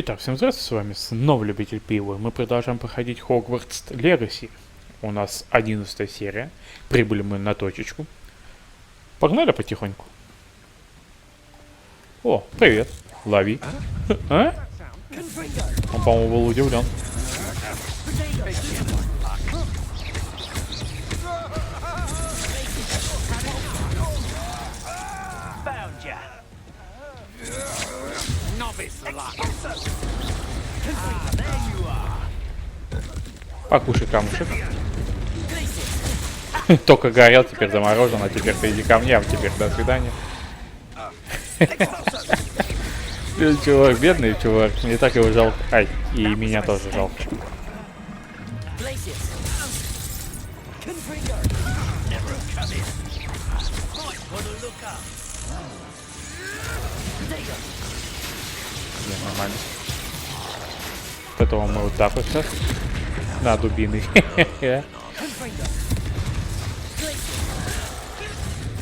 Итак, всем здравствуйте, с вами снова Любитель Пива. Мы продолжаем проходить Хогвартс Легаси. У нас 11 серия. Прибыли мы на точечку. Погнали потихоньку. О, привет. Лови. А? Он, по-моему, был удивлен. Покушай камушек. Только горел, теперь заморожен, а теперь ты иди ко мне, а теперь до свидания. Чувак, бедный чувак, мне так его жалко. Ай, и меня тоже жалко. Нормально. Вот этого мы вот так вот сейчас. На, дубины.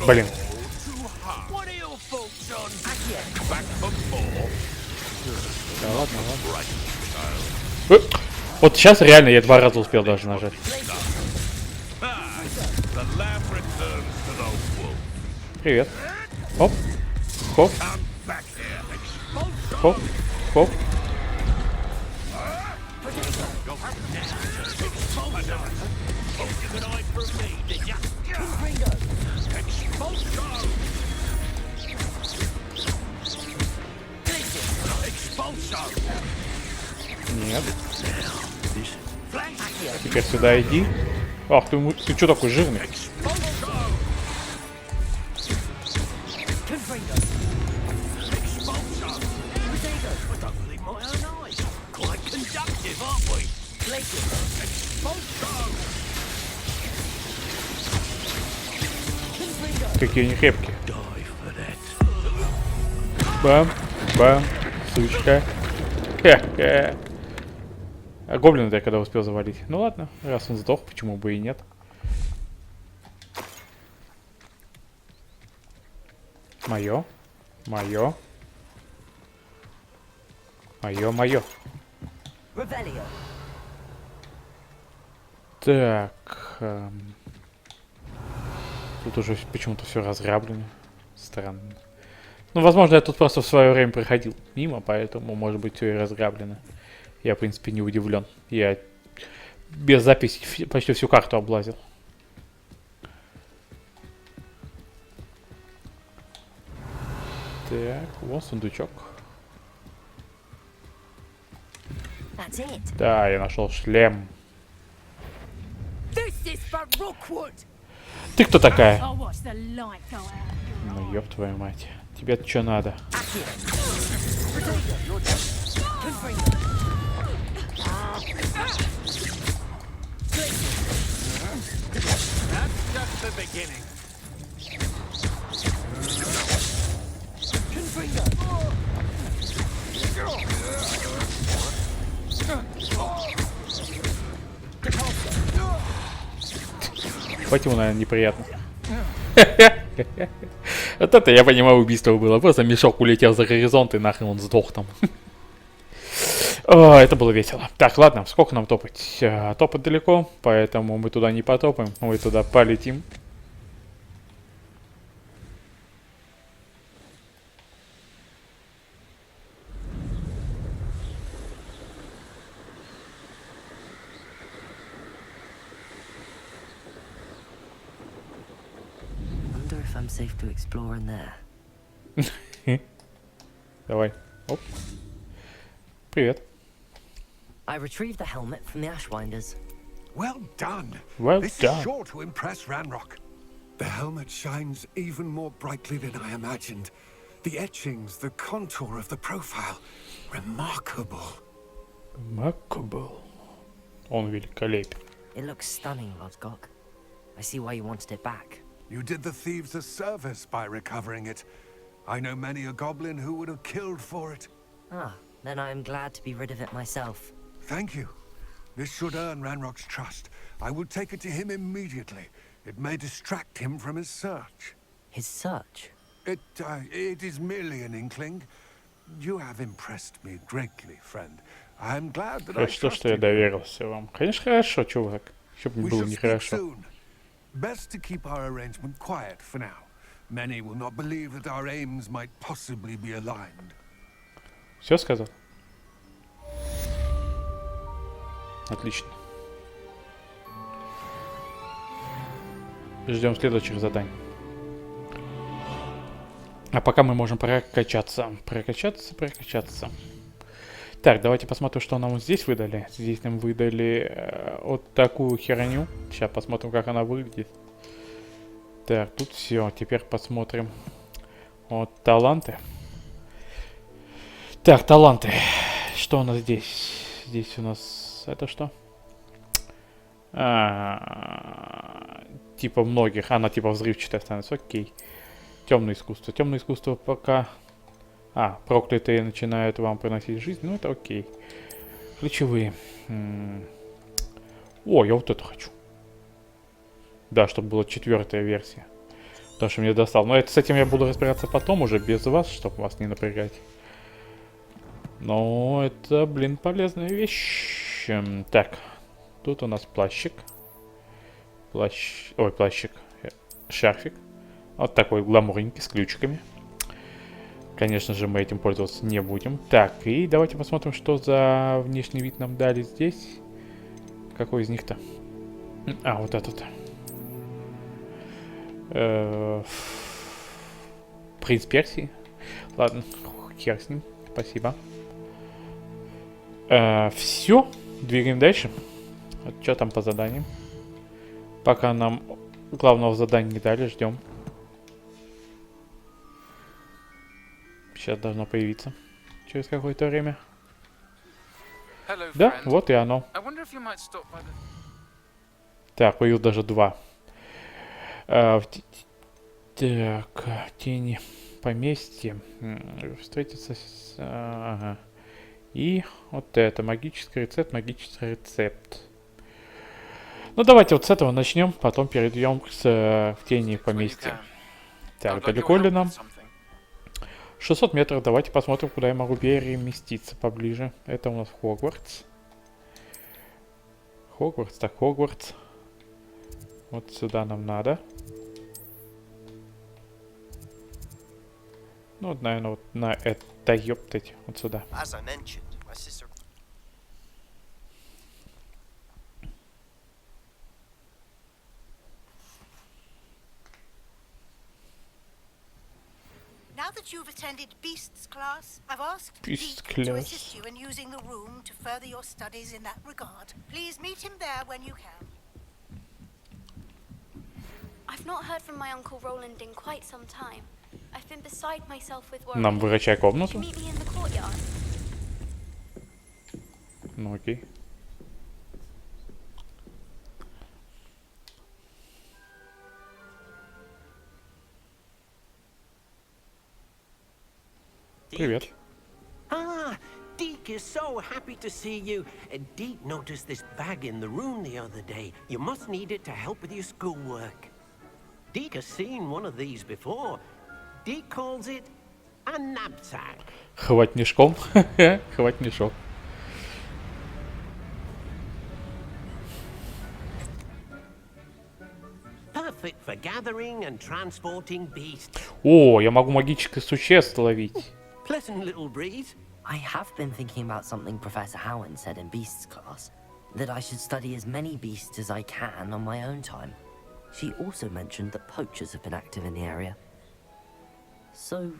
Блин. Да ладно, ладно. Вот сейчас реально я 2 раза успел даже нажать. Привет. Хоп. Хоп. Хоп. Хоп. Нет. Теперь сюда иди. Ах, ты что такой жирный? Какие они крепкие. Бам, бам, сучка. Хе-хе. А гоблина я когда успел завалить? Ну ладно, раз он сдох, почему бы и нет. Мое. Мое. Мое. Так. Тут уже почему-то все разграблено. Странно. Ну, возможно, я тут просто в свое время проходил мимо, поэтому, может быть, все и разграблено. Я, в принципе, не удивлен. Я без записи почти всю карту облазил. Так, вот сундучок. Да, я нашел шлем. Ты кто такая? Ну, ёб твою мать. Тебе что надо? Хоть ему, наверное, неприятно. Вот это, я понимаю, убийство было. Просто мешок улетел за горизонт, и нахрен он сдох там. О, это было весело. Так, ладно, сколько нам топать? Топать далеко, поэтому мы туда не потопаем. Мы туда полетим. Safe to explore in there. Давай. Оп. Привет. I retrieved the helmet from the Ashwinders. Well done. Well this done. is sure to impress Ranrock. The helmet shines even more brightly than I imagined. The etchings, the contour of the profile, remarkable. Remarkable. Он великолепен. It looks stunning, Lodgok. I see why you wanted it back. You did the thieves a service by recovering it. I know many a goblin who would have killed for it. Ah, then I am glad to be rid of it myself. Thank you. This should earn Ranrock's trust. I will take it to him immediately. It may distract him from his search. His search? It is merely an inkling. You have impressed me greatly, friend. I'm glad that I Хорошо, что я trusted you. доверился вам. Конечно, хорошо, чувак. Чтоб не We было shall speak нехорошо. soon. Best to keep our arrangement quiet for now. Many will not believe that our aims might possibly be aligned. Все сказал? Отлично. Ждем следующих заданий. А пока мы можем прокачаться. Прокачаться. Так, давайте посмотрим, что нам вот здесь выдали. Здесь нам выдали вот такую херню. Сейчас посмотрим, как она выглядит. Так, тут все. Теперь посмотрим. Вот таланты. Так, таланты. Что у нас здесь? Здесь у нас... Это что? Типа многих. Она типа взрывчатая становится. Окей. Темное искусство. Темное искусство пока... проклятые начинают вам приносить жизнь. Ну, это окей. Ключевые. О, я вот это хочу. Да, чтобы была 4-я версия. Потому что мне достал. Но это, с этим я буду разбираться потом уже, без вас, чтобы вас не напрягать. Но это, блин, полезная вещь. Так. Тут у нас плащик. Плащик. Шарфик. Вот такой гламурненький, с ключиками. Конечно же, мы этим пользоваться не будем. Так, и давайте посмотрим, что за внешний вид нам дали здесь. Какой из них-то? Вот этот. Принц Персии. Ладно, хер с ним. Спасибо. Все. Двигаем дальше. Что там по заданиям? Пока нам главного задания не дали, ждем. Сейчас должно появиться. Через какое-то время. Hello, Да, friend. вот и оно. I wonder if you might stop by the... Так, появилось даже 2. Так, тени поместья. Встретиться с... Ага. И вот это, магический рецепт. Ну, давайте вот с этого начнем, потом перейдем в тени поместья. Так, далеко ли нам? 600 метров, давайте посмотрим, куда я могу переместиться поближе. Это у нас Хогвартс. Хогвартс. Вот сюда нам надо. Ну, вот, наверное, вот на это, ёптать, вот сюда. As I mentioned, my sister. Now that you've attended Beasts class, I've asked Beasts Deke to class. assist you in using the room to further your studies in that regard. Please meet him there when you can. I've not heard from my Uncle Roland in quite some time. I've been beside myself with worry. Нам выручай комнату. Meet me in the courtyard. Ну, окей. Привет. Deke is so happy to see you. Deke noticed this bag in the room the other day. You must need it to help with your schoolwork. Deke has seen one of these before. Deke calls it a knapsack. Хватнишком. Хватнишок. Perfect for gathering and transporting beasts. О, я могу магических существ ловить. Pleasant little breeze. I have been thinking about something Professor Howard said in Beasts class, that I should study as many beasts as I can on my own time. She also mentioned that poachers have been active in the area. So,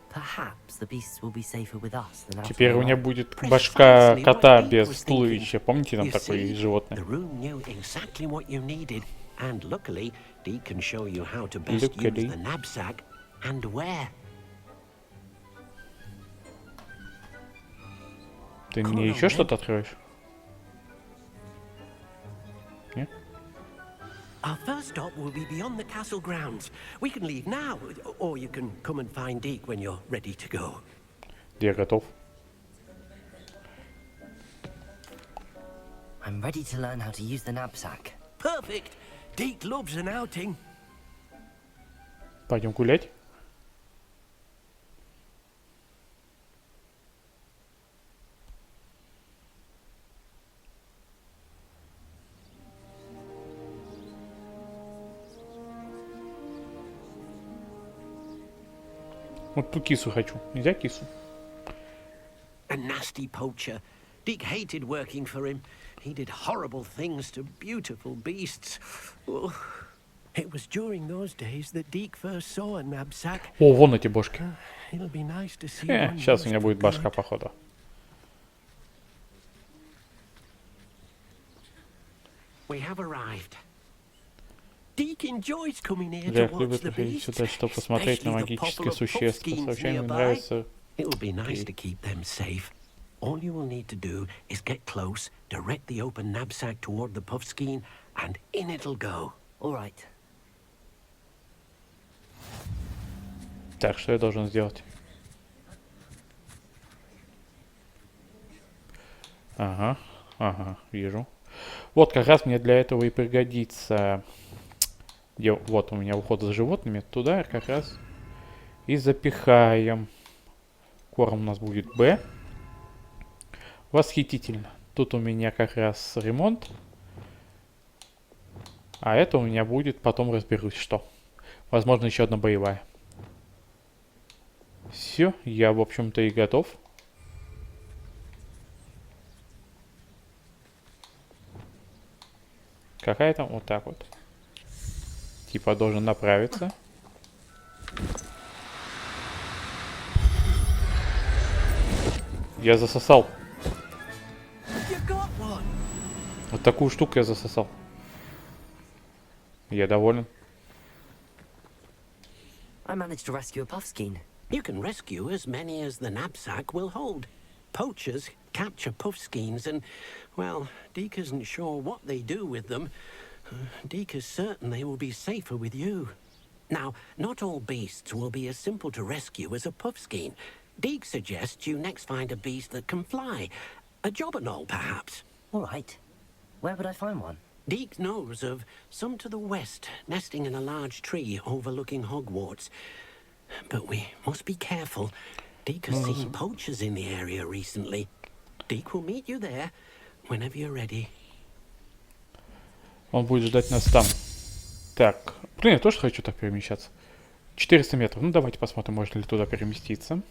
perhaps the beasts will be safer with us than out on Теперь у their меня own. будет башка Precisely кота what Deke без was туловища. Помните, там You такое see, есть животное? The room knew exactly what you needed, and luckily, Deke can show you how to best Luckily. use the knapsack and where. Ты мне еще что-то откроешь? Нет? Our first stop will be beyond the castle grounds. We can leave now, or you can come and find Deke when you're ready to go. Я готов. I'm ready to learn how to use the knapsack. Perfect. Deke loves an outing. Пойдем гулять. Вот ту кису хочу. Нельзя кису? A nasty poacher. Deke hated working for him. He did horrible things to beautiful beasts. Oh. It was during those days that Deke first saw a knapsack. О, вон эти бошки. It'll be nice to see one Сейчас у used меня for будет башка, good. походу. We have arrived. Deke enjoys coming here to Джек watch любит the приходить beasts, сюда, чтобы посмотреть на especially the магических popular существ. По puffskeins сообщениям nearby. нравится. It'll be nice to keep them safe. All you will need to do is get close, direct the open knapsack toward the puffskein, and in it'll go. All right. Так, что я должен сделать? Ага, ага, вижу. Вот как раз мне для этого и пригодится. Вот у меня уход за животными. Туда как раз и запихаем. Корм у нас будет Б. Восхитительно. Тут у меня как раз ремонт. А это у меня будет, потом разберусь, что. Возможно, еще одна боевая. Все, я, в общем-то, и готов. Какая там? Вот так вот. Типа должен направиться. Я засосал. Вот такую штуку я засосал. Я доволен. I managed to rescue a puffskein. You can rescue as many as the knapsack will hold. Poachers capture puffskeins and, well, Deke isn't sure what they do with them. Deke is certain they will be safer with you. Now, not all beasts will be as simple to rescue as a puffskein. Deke suggests you next find a beast that can fly. A jobberknoll, perhaps. All right. Where would I find one? Deke knows of some to the west, nesting in a large tree overlooking Hogwarts. But we must be careful. Deke has seen poachers in the area recently. Deke will meet you there whenever you're ready. Он будет ждать нас там. Так. Блин, я тоже хочу так перемещаться. 400 метров. Ну, давайте посмотрим, можно ли туда переместиться.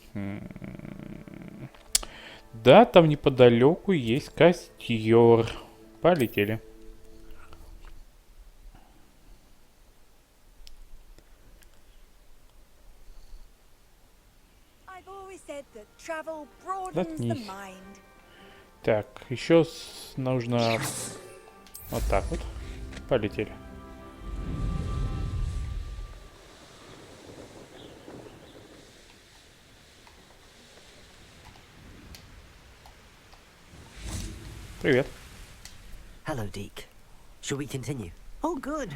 Да, там неподалеку есть костер. Полетели. Заткнись. Так, еще нужно вот так вот. Полетели. Привет. Hello, Deke. Shall we continue? Oh, good.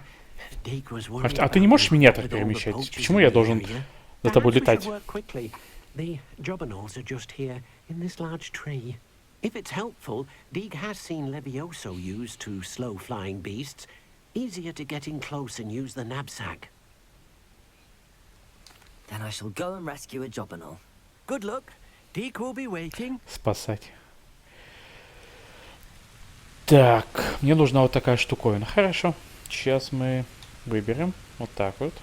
Deke was worried А ты не можешь меня так about all the перемещать? poachers Почему in я the должен area. за тобой Perhaps we летать? should work quickly. The jobberknolls are just here in this large tree. If it's helpful, Deke has seen Levioso used to slow flying beasts. Easier to get in close and use the knapsack. Then I shall go and rescue a jobberknoll. Good luck. Deke will be waiting. Спасать. Так, мне нужна вот такая штуковина. Хорошо. Сейчас мы выберем вот так вот.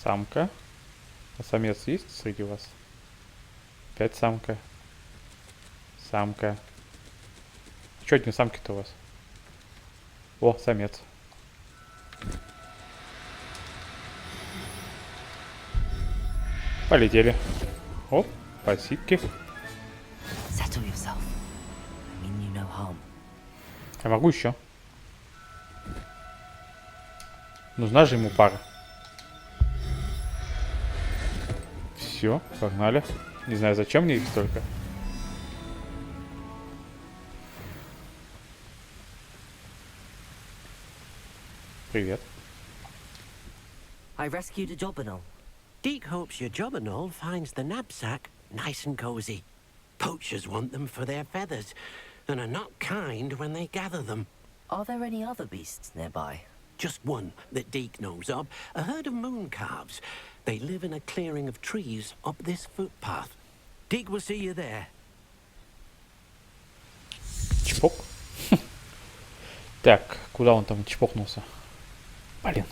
Самка. А самец есть среди вас? Опять самка. Самка. Чё одни самки-то у вас? О, самец. Полетели. Оп, спасибо. Settle yourself. I mean you no harm. Я могу еще. Нужна же ему пара. Все, погнали. Не знаю, зачем мне их столько. Привет. I rescued a jobberknoll. Deke hopes your jobberknoll finds the knapsack nice and cozy. Poachers want them for their feathers, and are not kind when they gather them. Are there any other beasts nearby? Just one that Deke knows of, a herd of moon calves. They live in a clearing of trees up this footpath. Deke will see you there. Чпок. Так, куда он там чпокнулся? Блин.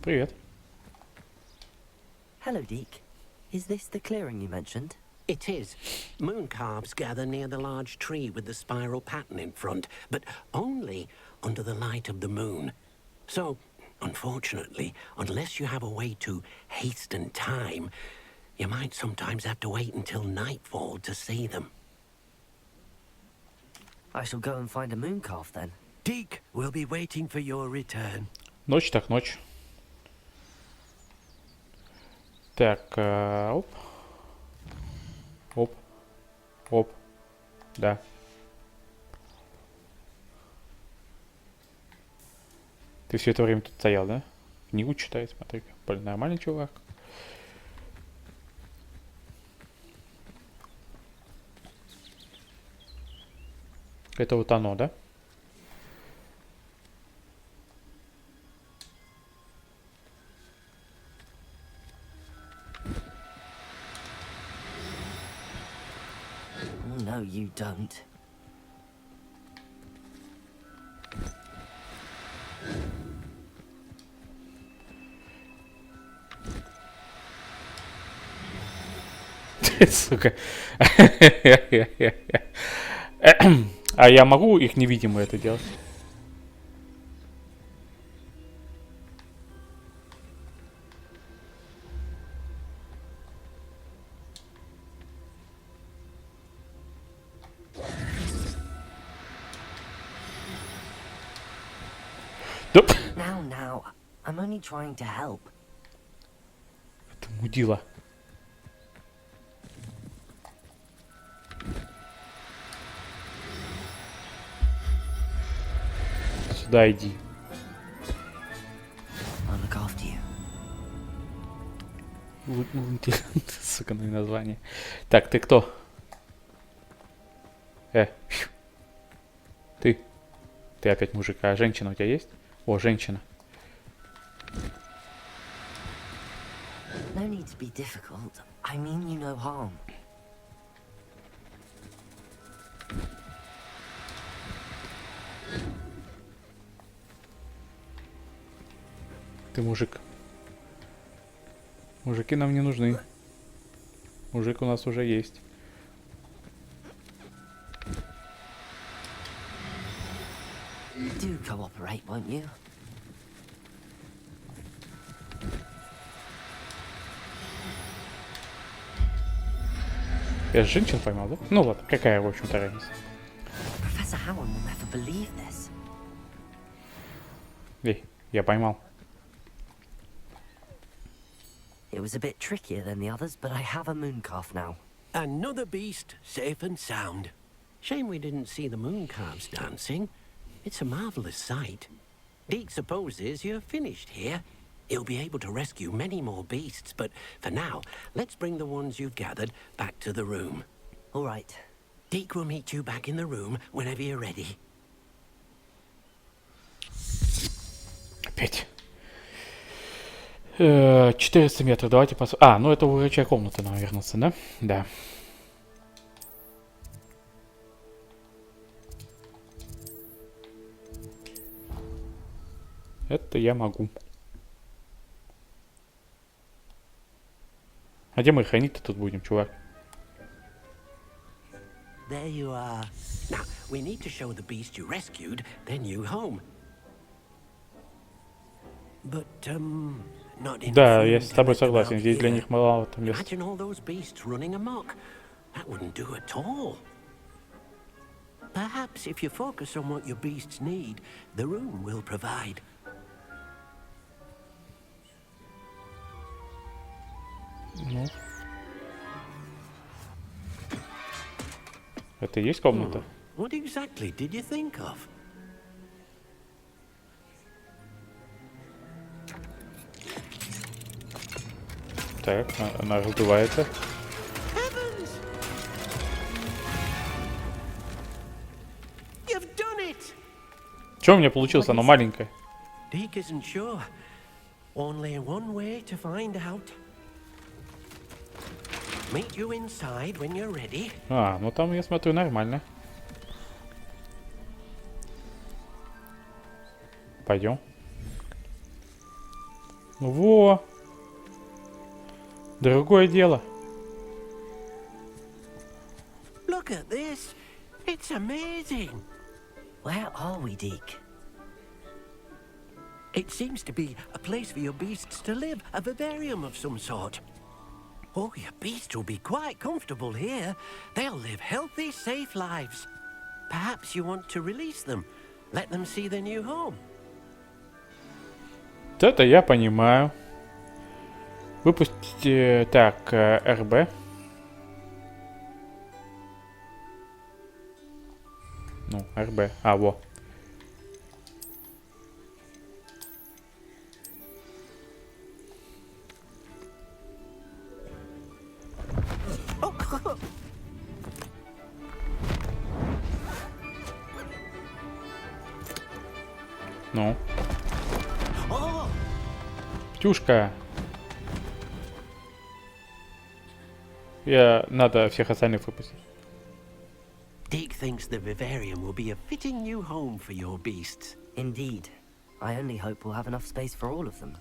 Привет. Hello, Deke. Is this the clearing you mentioned? It is. Moon calves gather near the large tree with the spiral pattern in front, but only under the light of the moon. So, unfortunately, unless you have a way to hasten time, you might sometimes have to wait until nightfall to see them. I shall go and find a moon calf then. Deke will be waiting for your return. Ночь так ночь. Так, оп. Оп. Оп. Да. Ты все это время тут стоял, да? Книгу читает, смотри. Блин, нормальный чувак. Это вот оно, да? Oh, no, you don't. Сука. А я могу их невидимо это делать? Да, Now, I'm only trying to help. это мудила. Сюда иди. I'll look after you. Сука, ну и название. Так, ты кто? Ты. Ты опять мужик. А женщина у тебя есть? О, женщина. No need to be difficult. I mean you no harm. Ты мужик. Мужики нам не нужны. Мужик у нас уже есть. Do cooperate, won't you? Я же женщин поймал, да? Ну ладно, какая, в общем-то, разница. Professor Howard will never believe this. Эй, я поймал. It was a bit trickier than the others, but I have a moon calf now. Another beast, safe and sound. Shame we didn't see the moon calves dancing. It's a marvelous sight. Deke supposes you're finished here. He'll be able to rescue many more beasts, but for now, let's bring the ones you've gathered back to the room. All right. Deke will meet you back in the room whenever you're ready. Опять. 400 метров, давайте посмотрим. А, ну это у врача комната, наверное, да? Да. Это я могу. А где мы хранить-то тут будем, чувак? There you are. Now, we need to show the beast you rescued their new home. But, not in Да, я с тобой согласен. Здесь для них маловато места. Imagine all those beasts running amok. That wouldn't do at all. Perhaps if you focus on what your beasts need, the room will provide. Ну. Это и есть комната? What exactly did you think of? Так, она раздувается. Heavens! You've done it! Что у меня получилось? Оно маленькое. Deke isn't sure. Only one way to find out. Meet you inside when you're ready. А, ну там, я смотрю, нормально. Пойдем. Во! Другое дело. Look at this. It's amazing. Where are we, Deke? It seems to be a place for your beasts to live, a vivarium of some sort. Oh, your beasts will be quite comfortable here. They'll live healthy, safe lives. Perhaps you want to release them, let them see their new home. Это я понимаю. Выпустите... Так, РБ. Ну, РБ. А, во. Ну. Птюшка. Надо всех остальных выпустить. Deke thinks the vivarium will be a fitting new home for your beasts. Indeed. I only hope we'll have enough space for all of them.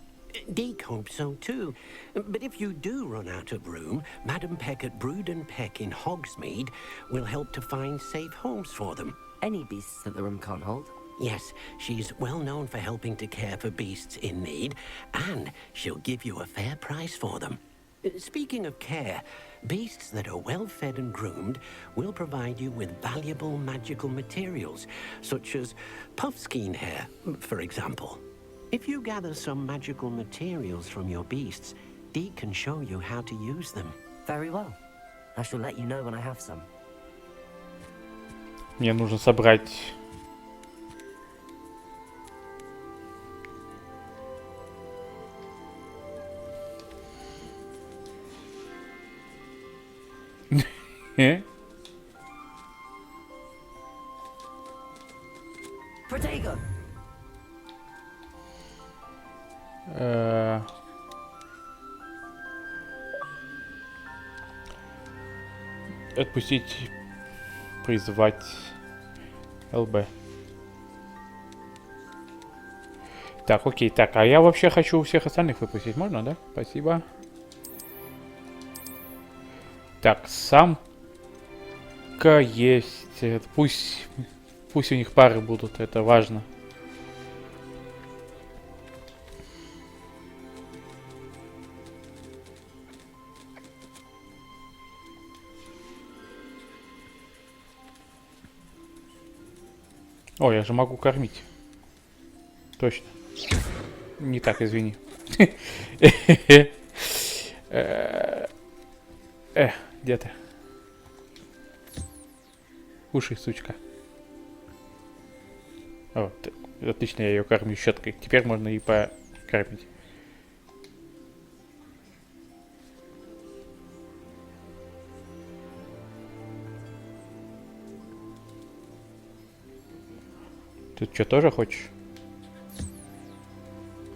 Deke hopes so too. But if you do run out of room, Madam Peck at Brood and Peck in Hogsmeade will help to find safe homes for them. Any beasts that the room can't hold? Yes, she's well known for helping to care for beasts in need, and she'll give you a fair price for them. Speaking of care, beasts that are well fed and groomed will provide you with valuable magical materials, such as puffskein hair, for example. If you gather some magical materials from your beasts, Deke can show you how to use them. Very well. I shall let you know when I have some. Мне нужно собрать... Protego! Отпустить, призвать ЛБ. Так, окей, так, а я вообще хочу всех остальных выпустить, можно, да? Спасибо. Так, самка есть, пусть у них пары будут, это важно. О, я же могу кормить. Точно. Не так, извини. Где ты? Кушай, сучка. О, отлично, я ее кормлю щеткой. Теперь можно и покормить. Ты что, тоже хочешь?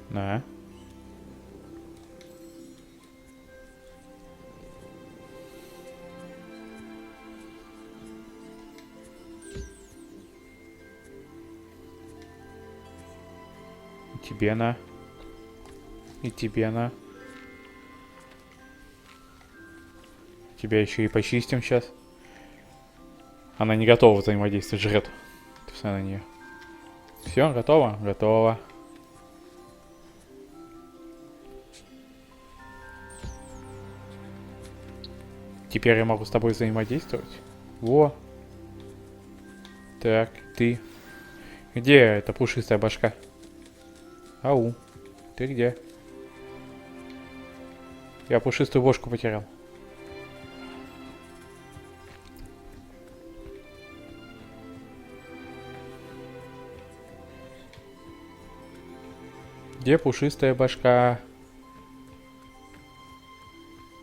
На. И тебе на. И тебе на. Тебя еще и почистим сейчас. Она не готова взаимодействовать, жрет. Все на нее. Все, готово? Готово. Теперь я могу с тобой взаимодействовать. Во. Так, ты. Где эта пушистая башка? Ау. Ты где? Я пушистую бошку потерял. Где пушистая башка?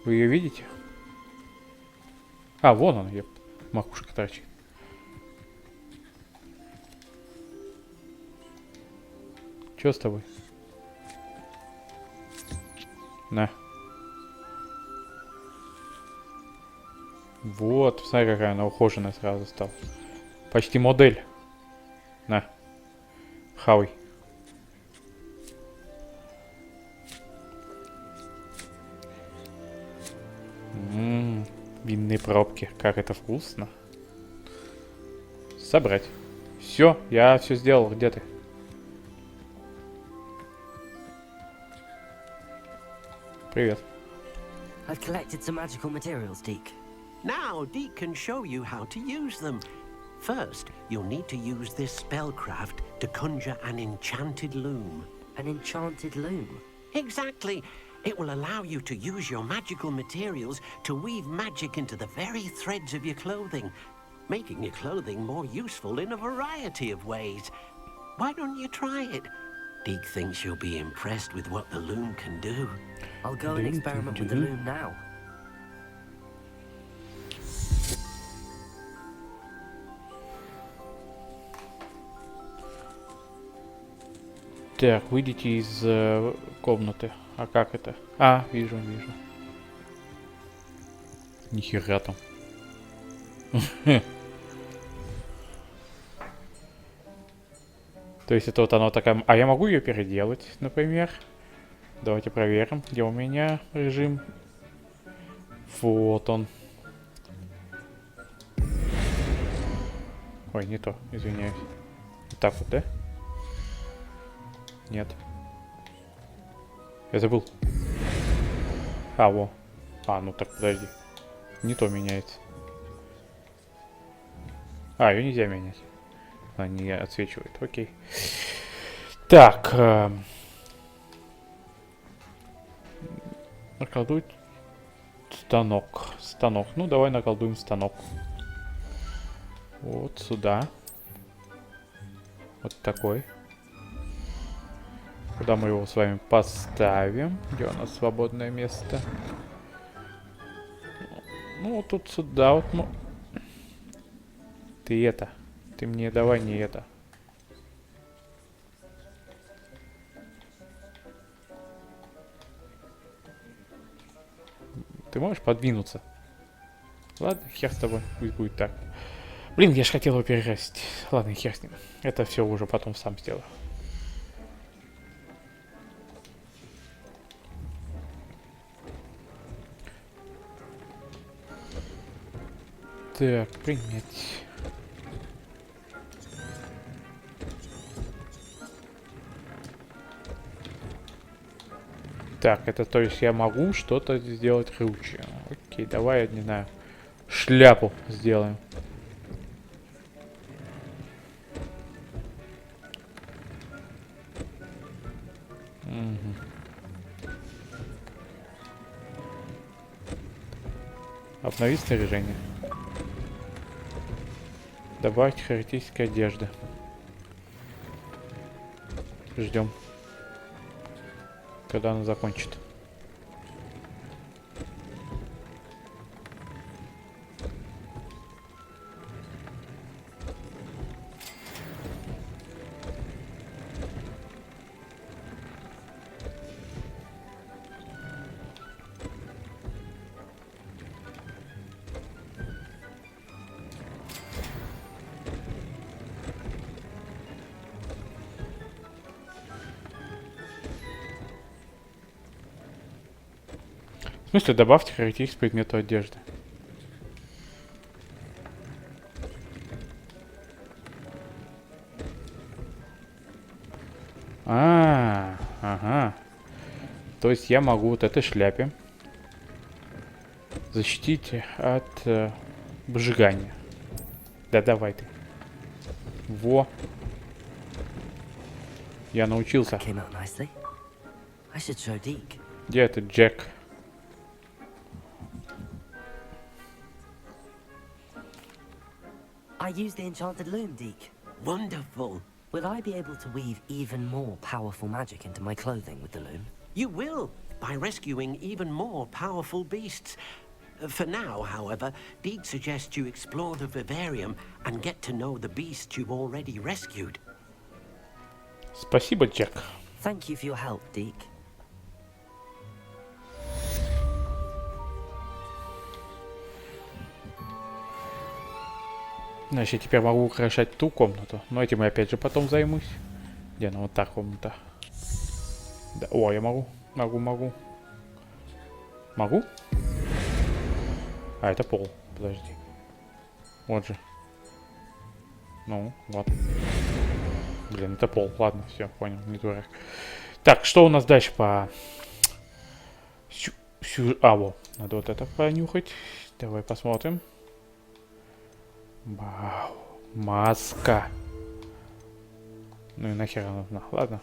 Вы ее видите? А, вон он, ёпт. Макушка торчит. Чё с тобой? На. Вот, смотри, какая она ухоженная сразу стала. Почти модель. На. Хавай. Винные пробки. Как это вкусно. Собрать. Все, я все сделал. Где ты? Привет. I've collected some magical materials, Deke. Now, Deke can show you how to use them. First, you'll need to use this spellcraft to conjure an enchanted loom. An enchanted loom. Exactly. It will allow you to use your magical materials to weave magic into the very threads of your clothing, making your clothing more useful in a variety of ways. Why don't you try it? Deke thinks you'll be impressed with what the loom can do. I'll go and experiment with the loom now. Так, выйдите из комнаты. А как это? А, вижу. Нихера там. То есть это вот она такая... А я могу ее переделать, например? Давайте проверим, где у меня режим. Вот он. Ой, не то, извиняюсь. Вот так вот, да? Нет. Я забыл. А, во. А, ну так, подожди. Не то меняется. А, ее нельзя менять. Она не отсвечивает. Окей. Так. Наколдует станок. Станок. Ну, давай наколдуем станок. Вот сюда. Вот такой. Куда мы его с вами поставим? Где у нас свободное место? Ну, вот тут сюда вот. Ну. Ты это. Ты мне давай не это. Ты можешь подвинуться? Ладно, хер с тобой. Пусть будет так. Блин, я же хотел его перекрасить. Ладно, хер с ним. Это все уже потом сам сделаю. Так, принять. Так, это то есть я могу что-то сделать круче. Окей, давай, я не знаю, шляпу сделаем. Угу. Обновить снаряжение. Добавить характеристики одежды. Ждем. Когда она закончит. В смысле, добавьте характеристик предмету одежды. Ага. То есть я могу вот этой шляпе защитить от выжигания. Да давай ты. Во. Я научился. Где этот Джек? I used the enchanted loom, Deke. Wonderful. Will I be able to weave even more powerful magic into my clothing with the loom? You will, by rescuing even more powerful beasts. For now, however, Deke suggests you explore the vivarium and get to know the beasts you've already rescued. Спасибо, Джек. Thank you for your help, Deke. Значит, я теперь могу украшать ту комнату. Но этим я опять же потом займусь. Где она? Вот та комната. Да. О, я могу. Могу. Могу? А, это пол. Подожди. Вот же. Ну, вот. Блин, это пол. Ладно, все, понял, не дурак. Так, что у нас дальше по... во. Надо вот это понюхать. Давай посмотрим. Вау. Маска. Ну и нахер она нужна. Ладно.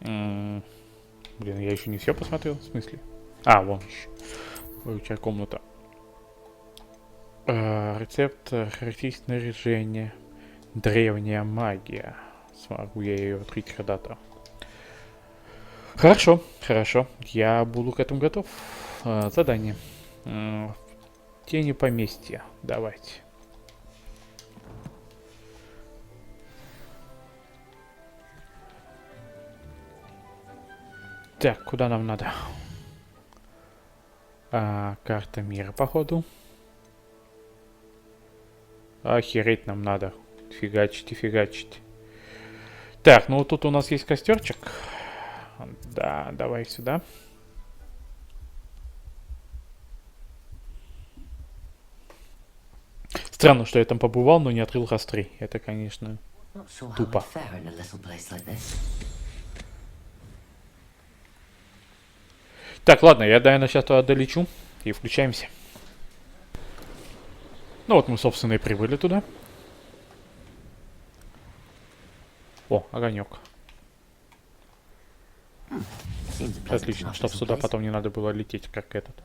Блин, я еще не все посмотрел. В смысле? А, вон еще. Выручая комната. Рецепт характеристик снаряжения. Древняя магия. Смогу я ее открыть когда-то. Хорошо. Я буду к этому готов. Задание. Тени поместья. Давайте. Так, куда нам надо? Карта мира, походу. Охереть нам надо. Фигачить. Так, ну вот тут у нас есть костерчик. Да, давай сюда. Странно, что я там побывал, но не открыл костры. Это, конечно, тупо. Так, ладно, я, наверное, сейчас туда долечу и включаемся. Ну вот мы, собственно, и прибыли туда. О, огонек. Отлично, чтобы сюда потом не надо было лететь, как этот.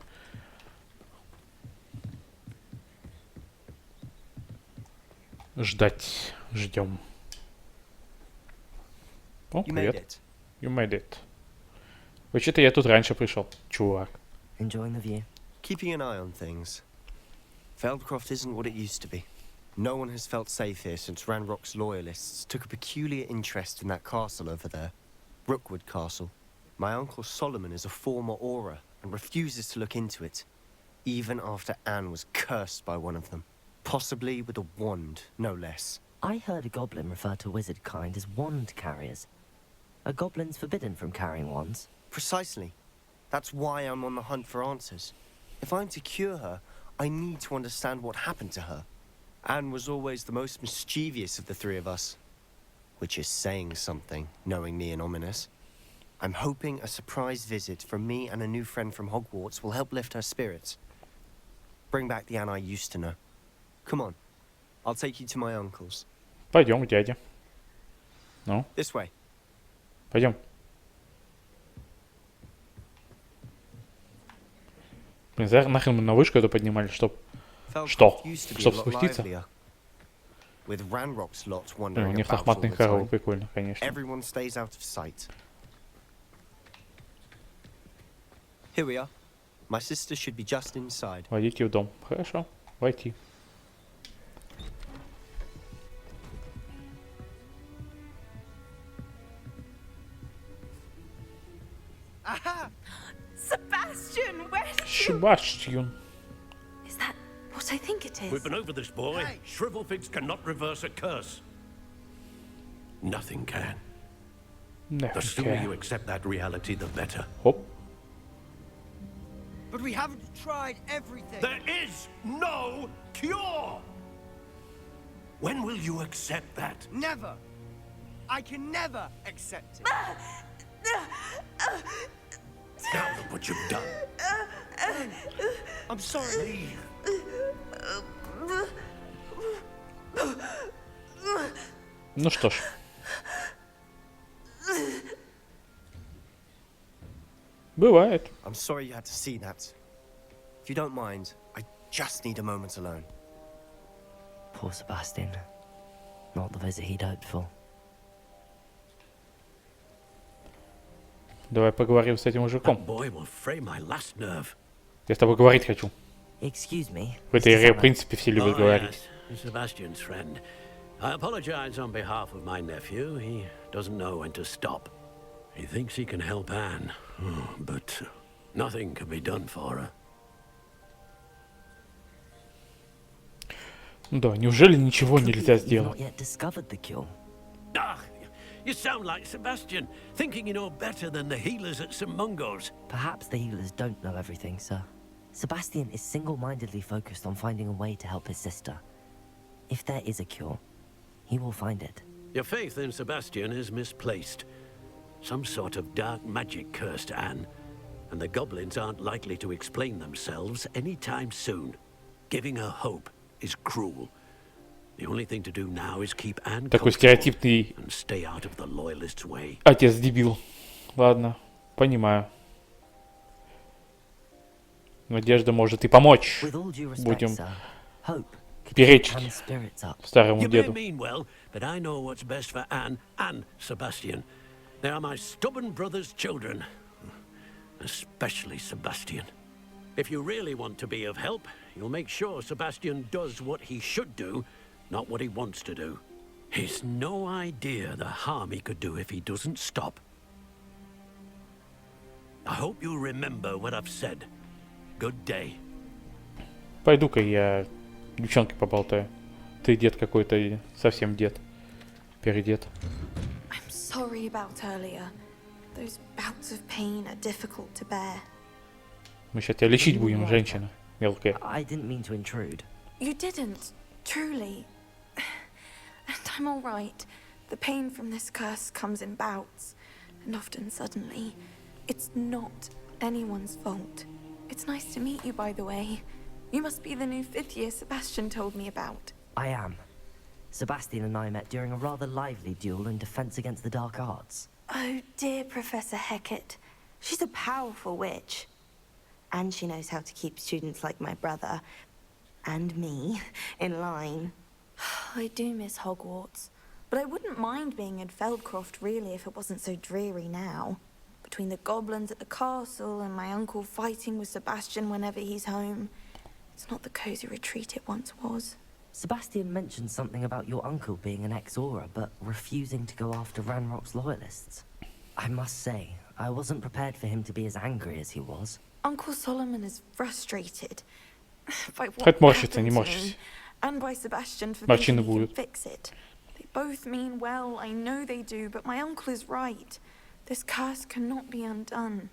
Ждать. Ждем. О, привет. You made it. Вообще-то я тут раньше пришел, чувак. Enjoying the view. Keeping an eye on things. Feldcroft isn't what it used to be. No one has felt safe here since Ranrock's loyalists took a peculiar interest in that castle over there. Rookwood Castle. My uncle Solomon is a former Auror and refuses to look into it, even after Anne was cursed by one of them. Possibly with a wand, no less. I heard a goblin refer to wizard kind as wand carriers. Are goblins forbidden from carrying wands? Precisely. That's why I'm on the hunt for answers. If I'm to cure her, I need to understand what happened to her. Anne was always the most mischievous of the three of us. Which is saying something, knowing me and ominous. I'm hoping a surprise visit from me and a new friend from Hogwarts will help lift her spirits. Bring back the Anne I used to know. Come on. I'll take you to my uncle's. Пойдем к дяде. Ну, This way. пойдем. Блин, нахрен мы на вышку эту поднимали, чтоб... Что? Чтоб спуститься? With Ranrock's lot У wandering них about all лохматные the коровы, time. прикольно, конечно. Everyone stays out of sight. Here we are. My sister should be just inside. Войдите в дом. Хорошо, войти. Sebastian, where did Себастьян. Is that what I think it is? We've been over this, boy. Shrivelfigs cannot reverse a curse. Nothing can. The sooner you accept that reality, the better. Хоп. But we haven't tried everything. There is no cure! When will you accept that? Never. I can never accept it. Now look what you've done. I'm sorry. Ну что ж. Бывает. I'm sorry you had to see that. If you don't mind, I just need a moment alone. Poor Sebastian. Not the visit he'd hoped for. Давай поговорим с этим мужиком. That boy will fray my last nerve. Я с тобой говорить хочу. Excuse me. В этой Mr. игре, в Samuel. принципе, все любят говорить. Yes, Sebastian's friend. I apologize on behalf of my nephew. He doesn't know when to stop. He thinks he can help Anne, but nothing can be done for her. Да, неужели ничего нельзя You've сделать? not yet discovered the cure. Ah, you sound like Sebastian, thinking you know better than the healers at St. Mungo's. Perhaps the healers don't know everything, sir. Sebastian is single-mindedly focused on finding a way to help his sister. If there is a cure, he will find it. Your faith in Sebastian is misplaced. Some sort of dark magic cursed Anne, and the goblins aren't likely to explain themselves anytime soon. Giving her hope is cruel. The only thing to do now is keep Anne Такой стереотипный and stay out of the loyalists' way. отец-дебил. Ладно, понимаю. Надежда может и помочь. With all due respect, Будем sir, hope could keep перечить Anne's spirits up. старому You may деду. mean well, but I know what's best for Anne and Sebastian. They are my stubborn brother's children. Especially Sebastian. If you really want to be of help, you'll make sure Sebastian does what he should do, not what he wants to do. He's no idea the harm he could do if he doesn't stop. I hope you'll remember what I've said. Good day. Пойду-ка я девчонке поболтаю. Ты дед какой-то, совсем дед. Передед. I'm sorry about earlier. Those bouts of pain are difficult to bear. Мы сейчас тебя лечить будем, женщина. Мелкая. I didn't mean to intrude. You didn't, truly. And I'm all right. The pain from this curse comes in bouts, and often suddenly. It's not anyone's fault. It's nice to meet you, by the way. You must be the new 5th year Sebastian told me about. I am. Sebastian and I met during a rather lively duel in defense against the dark arts. Oh, dear Professor Hecat. She's a powerful witch. And she knows how to keep students like my brother, and me, in line. I do miss Hogwarts, but I wouldn't mind being in Feldcroft really if it wasn't so dreary now. Between the goblins at the castle and my uncle fighting with Sebastian whenever he's home, it's not the cozy retreat it once was. Sebastian mentioned something about your uncle being an ex-Auror, but refusing to go after Ranrock's loyalists. I must say, I wasn't prepared for him to be as angry as he was. Uncle Solomon is frustrated by what Хоть морщится, happened не to морщись. me, and by Sebastian for Морщины thinking he can будут. fix it. They both mean well, I know they do, but my uncle is right. This curse cannot be undone.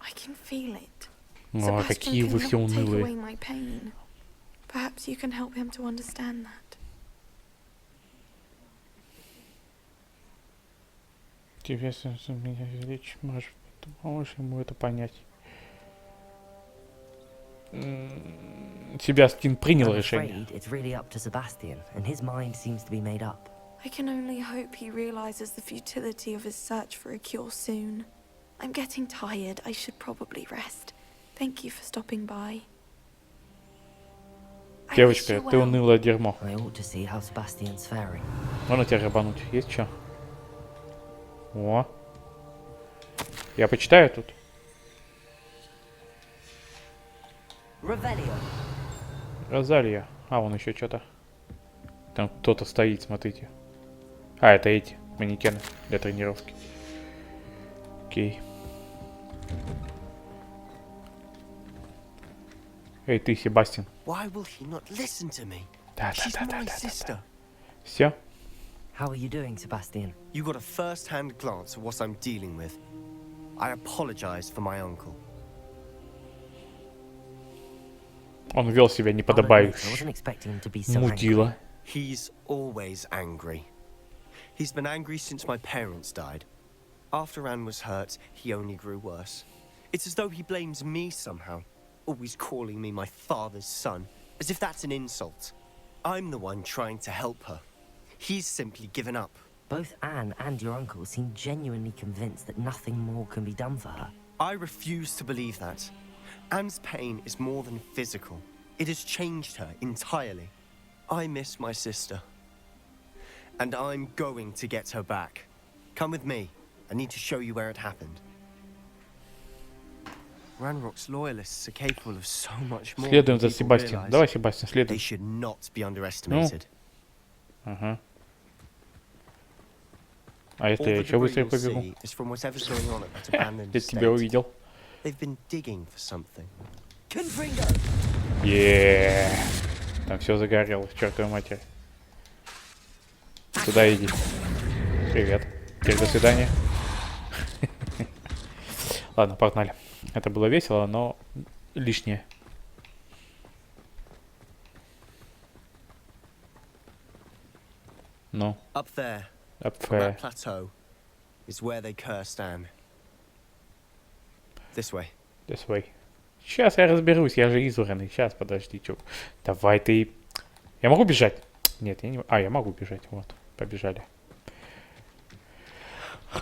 I can feel it. О, какие вы все Sebastian cannot take away унылые. my pain. Perhaps you can help him to understand that. Тебе меня речь, может, ты поможешь ему это понять. Себастьян принял I'm решение. afraid it's really up to Sebastian, and his mind seems to be made up. I can only hope he realizes the futility of his search for a cure soon. I'm getting tired. I should probably rest. Thank you for stopping by. I wish Девочка, you ты well. унылое дерьмо. I ought to see how Sebastian's faring. Можно тебя рабануть? Есть что? О. Я почитаю тут. Revelio. Розалия. А, вон еще что-то. Там кто-то стоит, смотрите. А, это эти манекены для тренировки. Окей. Эй, ты, Себастьян. Why will he not listen to me? Да, She's my sister. Все? How are you doing, Sebastian? You got a first-hand glance at what I'm dealing with. I apologize for my uncle. Он вел себя I wasn't неподобающе. expecting him to be so angry. Мудила. He's always angry. He's been angry since my parents died. After Anne was hurt, he only grew worse. It's as though he blames me somehow, always calling me my father's son, as if that's an insult. I'm the one trying to help her. He's simply given up. Both Anne and your uncle seem genuinely convinced that nothing more can be done for her. I refuse to believe that. Anne's pain is more than physical. It has changed her entirely. I miss my sister. And I'm going to get her back. Come with me. I need to show you where it happened. Ranrock's loyalists are capable of so much more Следуем than за people Себастьяном. realize. Давай, Себастьян, They следуй. should not be underestimated. Ага. А если я еще быстрее побегу? Я тебя увидел. Там все загорелось, чертова матерь. Туда иди. Привет. Теперь до свидания. Ладно, погнали. Это было весело, но лишнее. Ну. Up there. Up on there. that plateau is where they cursed Anne. This way. This way. Сейчас я разберусь, я же избранный. Сейчас, подожди, чё. Давай ты... Я могу бежать? Нет, я не... А, я могу бежать, вот. Побежали.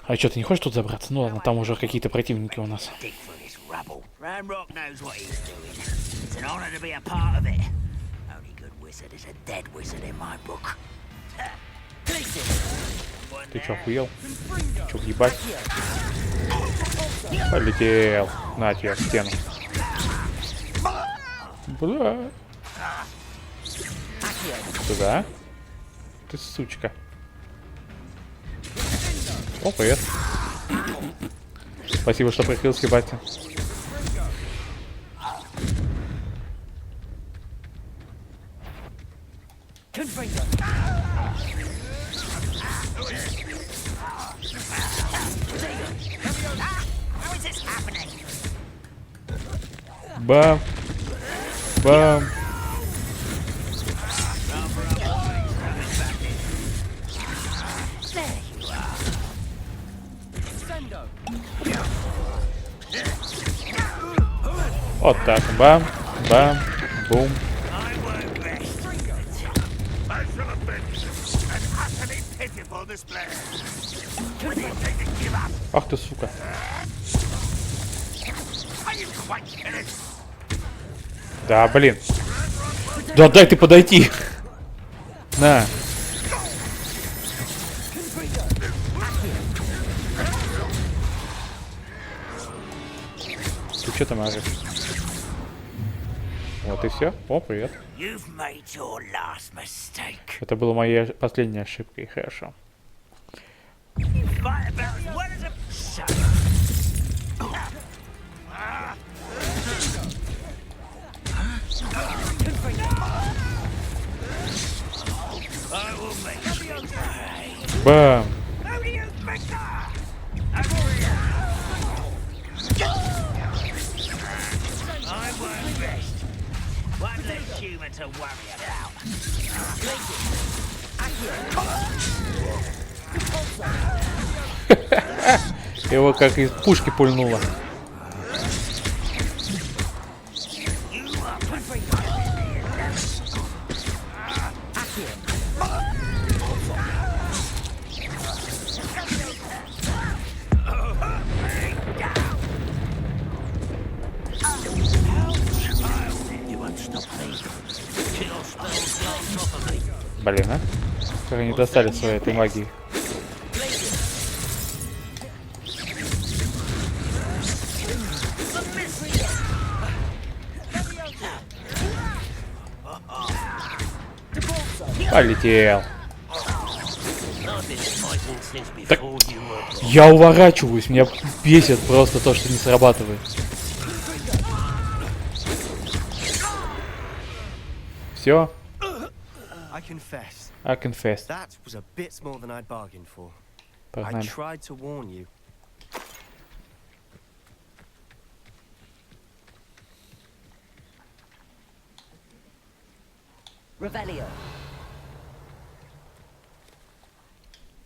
А что, ты не хочешь тут забраться? Ну ладно, там уже какие-то противники у нас. Ты чё, охуел? Чё, въебать? Полетел. На тебя, в стену. Бля. Туда. Ты сучка. О, привет. Спасибо, что прикрыл, Себастьян. Бам. Бам. Вот так. Бам. Бам. Бум. Ах ты, сука. Да, блин. Да дай ты подойти. На. Ты что там орешь? Вот и все. О, привет. Это была моя последняя ошибка, и хорошо. Бам! Его как из пушки пульнуло. Блин, а? Как они достали своей этой магии. Полетел. Так, я уворачиваюсь, меня бесит просто то, что не срабатывает. Все. I confess. That was a bit more than I'd bargained for. Погнали. I tried to warn you. Revelio.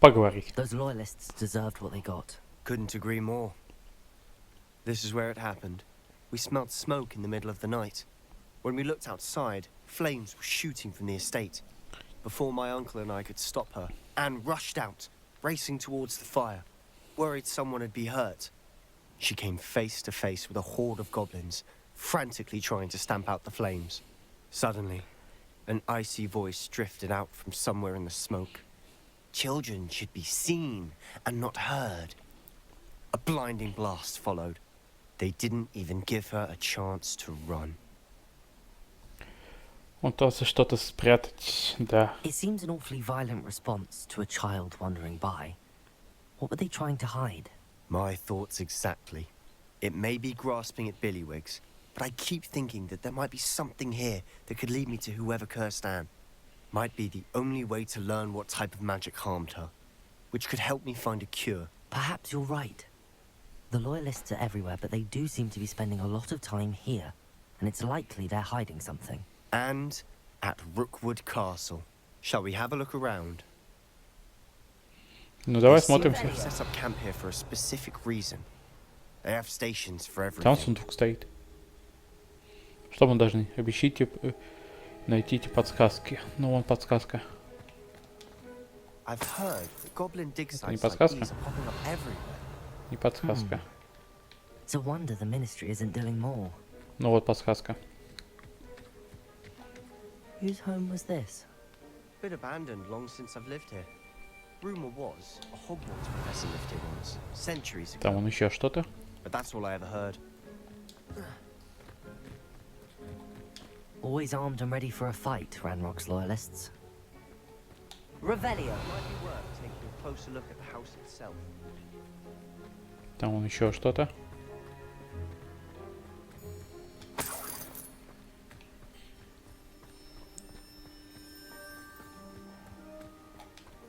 Поговорить. Those loyalists deserved what they got. Couldn't agree more. This is where it happened. We smelled smoke in the middle of the night. When we looked outside, flames were shooting from the estate. Before my uncle and I could stop her, Anne rushed out, racing towards the fire, worried someone had been hurt. She came face to face with a horde of goblins, frantically trying to stamp out the flames. Suddenly, an icy voice drifted out from somewhere in the smoke. Children should be seen and not heard. A blinding blast followed. They didn't even give her a chance to run. Он пытался что-то спрятать, да. It seems an awfully violent response to a child wandering by. What were they trying to hide? My thoughts exactly. It may be grasping at Billywigs, but I keep thinking that there might be something here that could lead me to whoever cursed Anne. Might be the only way to learn what type of magic harmed her, which could help me find a cure. Perhaps you're right. The Loyalists are everywhere, but they do seem to be spending a lot of time here, and it's likely they're hiding something. And at Rookwood Castle. Shall we have a look around? Ну давай They seem to смотримся. have set up camp here for a specific reason. They have stations for Там everything. сундук стоит. Что мы должны? Обещайте найти подсказки. Ну вон подсказка. I've heard that goblin dig Это не sites like подсказка? these are popping up everywhere. Не подсказка. It's a wonder the Ministry isn't doing more. Ну вот подсказка. Whose home was this? Been abandoned long since I've lived here. Rumor was a Hogwarts professor lived here once, centuries ago. Там вон еще что-то. But that's all I ever heard. Always armed and ready for a fight, Ranrock's Loyalists. Revelio. Might be worth taking a closer look at the house itself. Там вон еще что-то.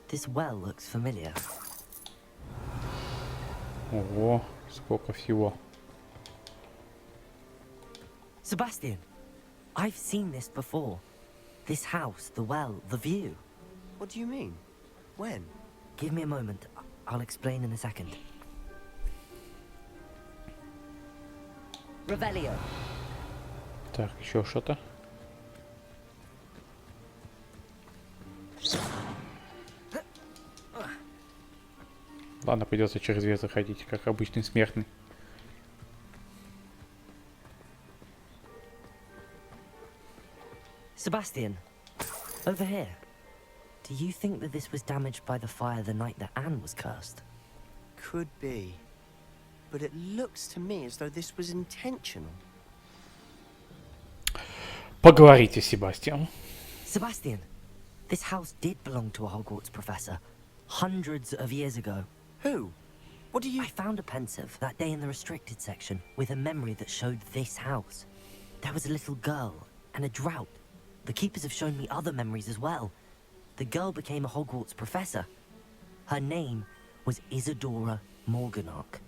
This well looks familiar. Ого, сколько всего. Sebastian, I've seen this before. This house, the well, the view. What do you mean? When? Give me a moment. I'll explain in a second. Revelio. Так, еще что-то. Ладно, придется через вес заходить, как обычный смертный. Sebastian, over here. Do you think that this was damaged by the fire the night that Anne was cursed? Could be. But it looks to me as though this was intentional. Поговорите, Себастьян. Sebastian, this house did belong to a Hogwarts professor hundreds of years ago. Who? What do you... I found a pensive that day in the restricted section with a memory that showed this house. There was a little girl and a drought. The keepers have shown me other memories as well. The girl became a Hogwarts professor. Her name was Isadora Morganach.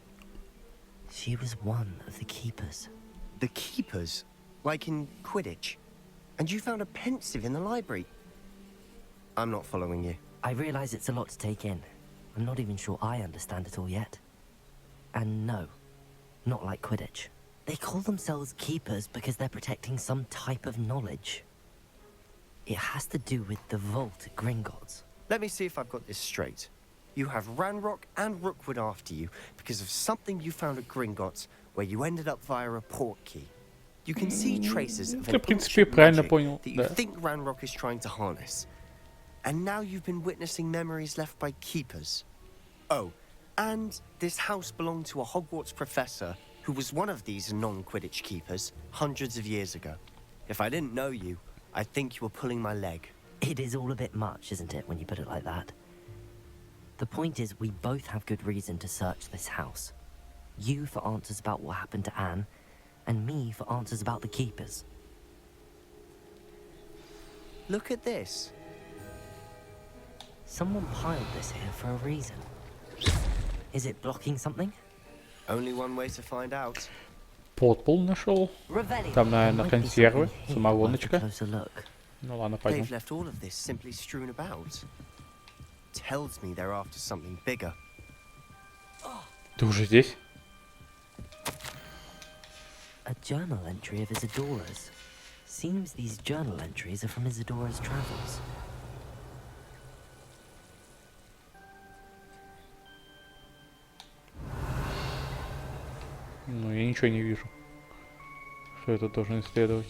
She was one of the keepers. The keepers? Like in Quidditch? And you found a pensive in the library? I'm not following you. I realize it's a lot to take in. I'm not even sure I understand it all yet. And no, not like Quidditch. They call themselves keepers because they're protecting some type of knowledge. It has to do with the vault at Gringotts. Let me see if I've got this straight. You have Ranrock and Rookwood after you because of something you found at Gringotts where you ended up via a portkey. You can see traces of Ты, an в принципе, ancient правильно magic понял, that you да. think Ranrock is trying to harness. And now you've been witnessing memories left by keepers. Oh, and this house belonged to a Hogwarts professor who was one of these non-Quidditch keepers hundreds of years ago. If I didn't know you, I think you were pulling my leg. It is all a bit much, isn't it, when you put it like that? The point is, we both have good reason to search this house. You for answers about what happened to Anne, and me for answers about the keepers. Look at this. Someone piled this here for a reason. Is it blocking something? Only one way to find out. Подпол нашел. Там, наверное, консервы, самогоночка. Ну ладно, пойдем. They've left all of this simply strewn about. Tells me they're after something bigger. Ты уже здесь? A journal entry of Isadora's. Seems these journal entries are from Isadora's travels. Ну, я ничего не вижу. Что это должно исследовать?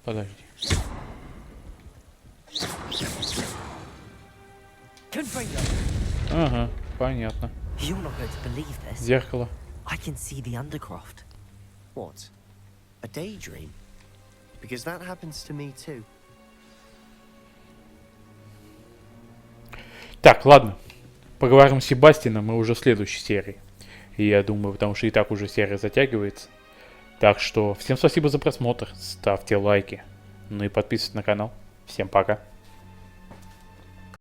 Подожди. Ага, понятно. You're not going to believe this. Зеркало. I can see the Undercroft. What? A daydream? Because that happens to me too. Так, ладно. Поговорим с Себастьяном мы уже в следующей серии. И я думаю, потому что и так уже серия затягивается. Так что всем спасибо за просмотр. Ставьте лайки. Ну и подписывайтесь на канал. Всем пока.